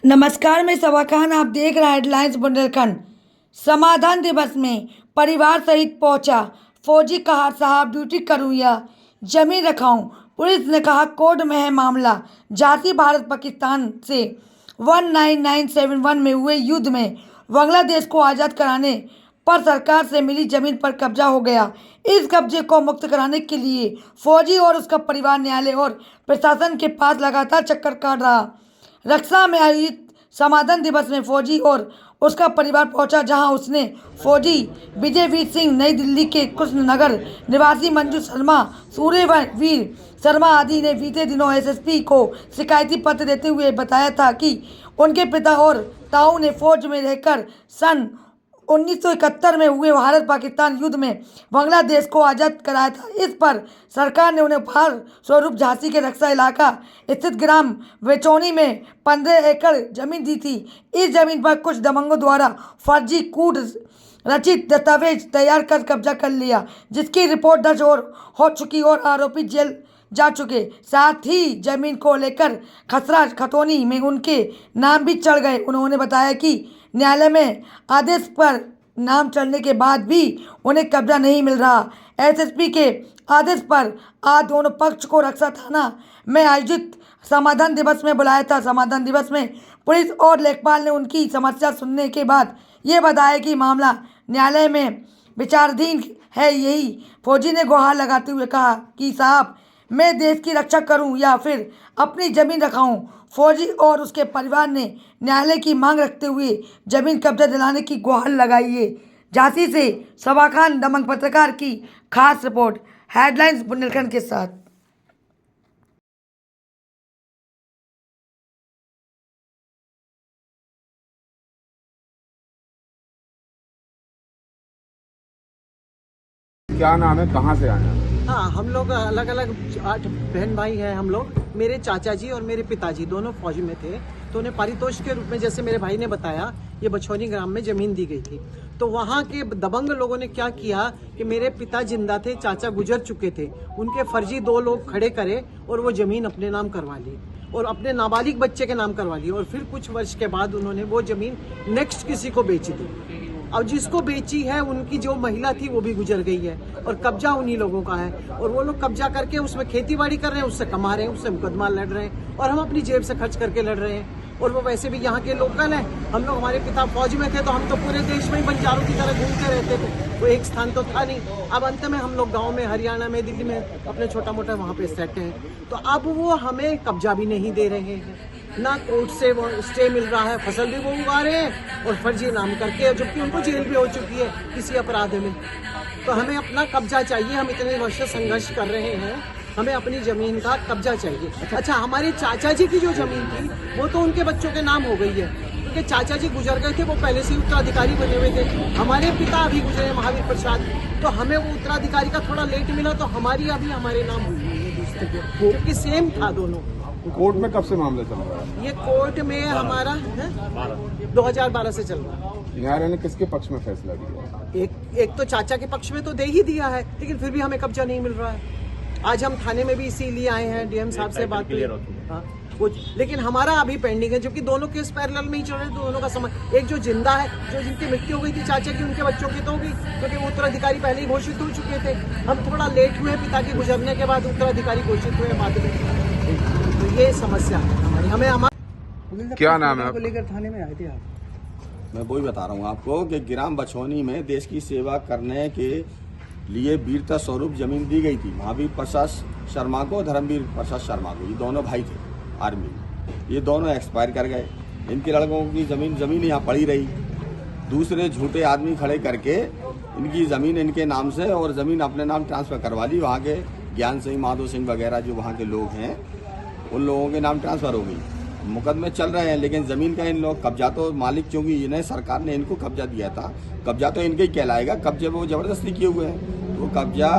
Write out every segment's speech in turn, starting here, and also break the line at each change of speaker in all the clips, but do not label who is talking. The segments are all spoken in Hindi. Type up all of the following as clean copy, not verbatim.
नमस्कार, मैं सबा खान। आप देख रहे हैं हेडलाइंस बुंदेलखंड। समाधान दिवस में परिवार सहित पहुंचा फौजी, कहा साहब ड्यूटी करूं या जमीन रखाऊं। पुलिस ने कहा कोर्ट में है मामला। झांसी भारत पाकिस्तान से 1991 में हुए युद्ध में बांग्लादेश को आज़ाद कराने पर सरकार से मिली जमीन पर कब्जा हो गया। इस कब्जे को मुक्त कराने के लिए फौजी और उसका परिवार न्यायालय और प्रशासन के पास लगातार चक्कर काट रहा। रक्षा में आयोजित समाधान दिवस में फौजी और उसका परिवार पहुंचा, जहां उसने फौजी विजयवीर सिंह, नई दिल्ली के कृष्णनगर निवासी मंजू शर्मा, सूर्यवीर शर्मा आदि ने बीते दिनों एसएसपी को शिकायती पत्र देते हुए बताया था कि उनके पिता और ताऊ ने फौज में रहकर सन 1971 में हुए भारत पाकिस्तान युद्ध में बांग्लादेश को आज़ाद कराया था। इस पर सरकार ने उन्हें उपहार स्वरूप झांसी के रक्षा इलाका स्थित ग्राम बेचौनी में 15 एकड़ जमीन दी थी। इस जमीन पर कुछ दबंगों द्वारा फर्जी कूट रचित दस्तावेज तैयार कर कब्जा कर लिया, जिसकी रिपोर्ट दर्ज हो चुकी और आरोपी जेल जा चुके। साथ ही जमीन को लेकर खसरा खतौनी में उनके नाम भी चढ़ गए। उन्होंने बताया कि न्यायालय में आदेश पर नाम चढ़ने के बाद भी उन्हें कब्जा नहीं मिल रहा। एसएसपी के आदेश पर आज दोनों पक्ष को रक्षा थाना में आयोजित समाधान दिवस में बुलाया था। समाधान दिवस में पुलिस और लेखपाल ने उनकी समस्या सुनने के बाद ये बताया कि मामला न्यायालय में विचाराधीन है। यही फौजी ने गुहार लगाते हुए कहा कि साहब, मैं देश की रक्षा करूं या फिर अपनी जमीन रखाऊं। फौजी और उसके परिवार ने न्यायालय की मांग रखते हुए जमीन कब्जा दिलाने की गुहार लगाई है। झांसी से सबा खान, दबंग पत्रकार की खास रिपोर्ट हेडलाइंस बुंदेलखंड के साथ।
क्या नाम है, कहाँ से आए हैं?
हाँ, हम लोग अलग अलग 8 बहन भाई हैं। हम लोग, मेरे चाचा जी और मेरे पिताजी दोनों फौज में थे, तो उन्हें पारितोषिक के रूप में, जैसे मेरे भाई ने बताया, ये बछौनी ग्राम में जमीन दी गई थी। तो वहाँ के दबंग लोगों ने क्या किया कि मेरे पिता जिंदा थे, चाचा गुजर चुके थे, उनके फर्जी 2 लोग खड़े करे और वो जमीन अपने नाम करवा ली और अपने नाबालिग बच्चे के नाम करवा ली। और फिर कुछ वर्ष के बाद उन्होंने वो जमीन नेक्स्ट किसी को बेच दी। अब जिसको बेची है, उनकी जो महिला थी वो भी गुजर गई है और कब्जा उन्हीं लोगों का है। और वो लोग कब्जा करके उसमें खेतीबाड़ी कर रहे हैं, उससे कमा रहे हैं, उससे मुकदमा लड़ रहे हैं और हम अपनी जेब से खर्च करके लड़ रहे हैं। और वो वैसे भी यहाँ के लोकल हैं। हम लोग, हमारे पिता फौज में थे तो हम तो पूरे देश में ही बंजारों की तरह घूमते रहते थे, वो एक स्थान तो था नहीं। अब अंत में हम लोग गाँव में, हरियाणा में, दिल्ली में अपने छोटा मोटा वहाँ पे सेट हैं। तो अब वो हमें कब्जा भी नहीं दे रहे हैं, ना कोर्ट से वो स्टे मिल रहा है, फसल भी वो उगा रहे हैं और फर्जी नाम करके, जबकि उनको जेल भी हो चुकी है किसी अपराध में। तो हमें अपना कब्जा चाहिए। हम इतने वर्ष से संघर्ष कर रहे हैं, हमें अपनी जमीन का कब्जा चाहिए। अच्छा, हमारे चाचा जी की जो जमीन थी वो तो उनके बच्चों के नाम हो गई है, क्योंकि चाचा जी गुजर गए थे, वो पहले से उत्तराधिकारी बने हुए थे। हमारे पिता अभी गुजरे, महावीर प्रसाद, तो हमें वो उत्तराधिकारी का थोड़ा लेट मिला, तो हमारी अभी हमारे नाम हुई है दूसरे के, क्योंकि सेम था दोनों।
कोर्ट में कब से मामला चल रहा है?
ये कोर्ट में हमारा 2012 से चल रहा है।
न्यायालय ने किसके पक्ष में फैसला दिया?
एक तो चाचा के पक्ष में तो दे ही दिया है, लेकिन फिर भी हमें कब्जा नहीं मिल रहा है। आज हम थाने में भी इसीलिए आए हैं, डीएम साहब से बात हुई। हाँ, कुछ, लेकिन हमारा अभी पेंडिंग है, क्योंकि दोनों केस पैरेलल में ही चल रहे हैं। दोनों का समय, एक जो जिंदा है, जो जिनकी मृत्यु हो गई थी चाचा की, उनके बच्चों की तो होगी, क्योंकि वो उत्तराधिकारी पहले ही घोषित हो चुके थे। हम थोड़ा लेट हुए, पिता के गुजरने के बाद उत्तराधिकारी घोषित हुए बाद में। तो ये समस्या है हमारी। हमें
क्या नाम है?
को लेकर थाने में आए थे आप?
मैं वही बता रहा हूँ आपको कि ग्राम बछौनी में देश की सेवा करने के लिए वीरता स्वरूप जमीन दी गई थी महावीर प्रसाद शर्मा को, धर्मवीर प्रसाद शर्मा को। ये दोनों भाई थे आर्मी में, ये दोनों एक्सपायर कर गए। इनके लड़कों की जमीन यहाँ पड़ी रही। दूसरे झूठे आदमी खड़े करके इनकी ज़मीन इनके नाम से और ज़मीन अपने नाम ट्रांसफ़र करवा ली। वहाँ के ज्ञान सिंह, माधो सिंह वगैरह जो वहाँ के लोग हैं, उन लोगों के नाम ट्रांसफ़र हो गई। मुकदमे चल रहे हैं, लेकिन ज़मीन का इन लोग कब्जा, तो मालिक चूँकि इन्हें सरकार ने इनको कब्जा दिया था, कब्जा तो इनके ही कहलाएगा। कब्जे वो ज़बरदस्ती किए हुए हैं। वो कब्जा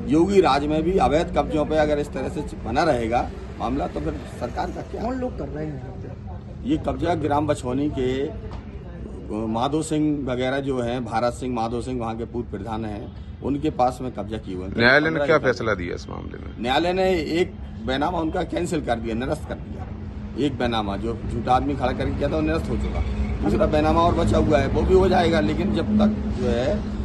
योगी राज में भी अवैध कब्जों पे अगर इस तरह से बना रहेगा मामला, तो फिर सरकार का क्या?
कौन लोग कर रहे हैं
ये कब्जा ग्राम बछौनी के माधो सिंह वगैरह जो हैं, भारत सिंह, माधो सिंह वहाँ के पूर्व प्रधान हैं, उनके पास में कब्जा किए हुए हैं।
न्यायालय ने क्या फैसला दिया इस मामले में?
न्यायालय ने एक बैनामा उनका कैंसिल कर दिया, निरस्त कर दिया। एक बैनामा जो झूठा आदमी खड़ा करके किया था वो निरस्त हो चुका। दूसरा बैनामा और बचा हुआ है, वो भी हो जाएगा। लेकिन जब तक जो है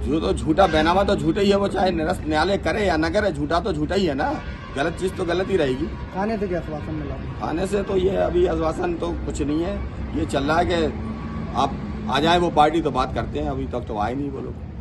जो तो झूठा बैनामा तो झूठा ही है, वो चाहे निरस्त न्यायालय करे या न करे, झूठा तो झूठा ही है ना। गलत चीज तो गलत ही रहेगी।
थाने से क्या आश्वासन मिला?
थाने से तो ये अभी आश्वासन तो कुछ नहीं है, ये चल रहा है कि आप आ जाए वो पार्टी तो बात करते हैं। अभी तक तो आए नहीं वो लोग।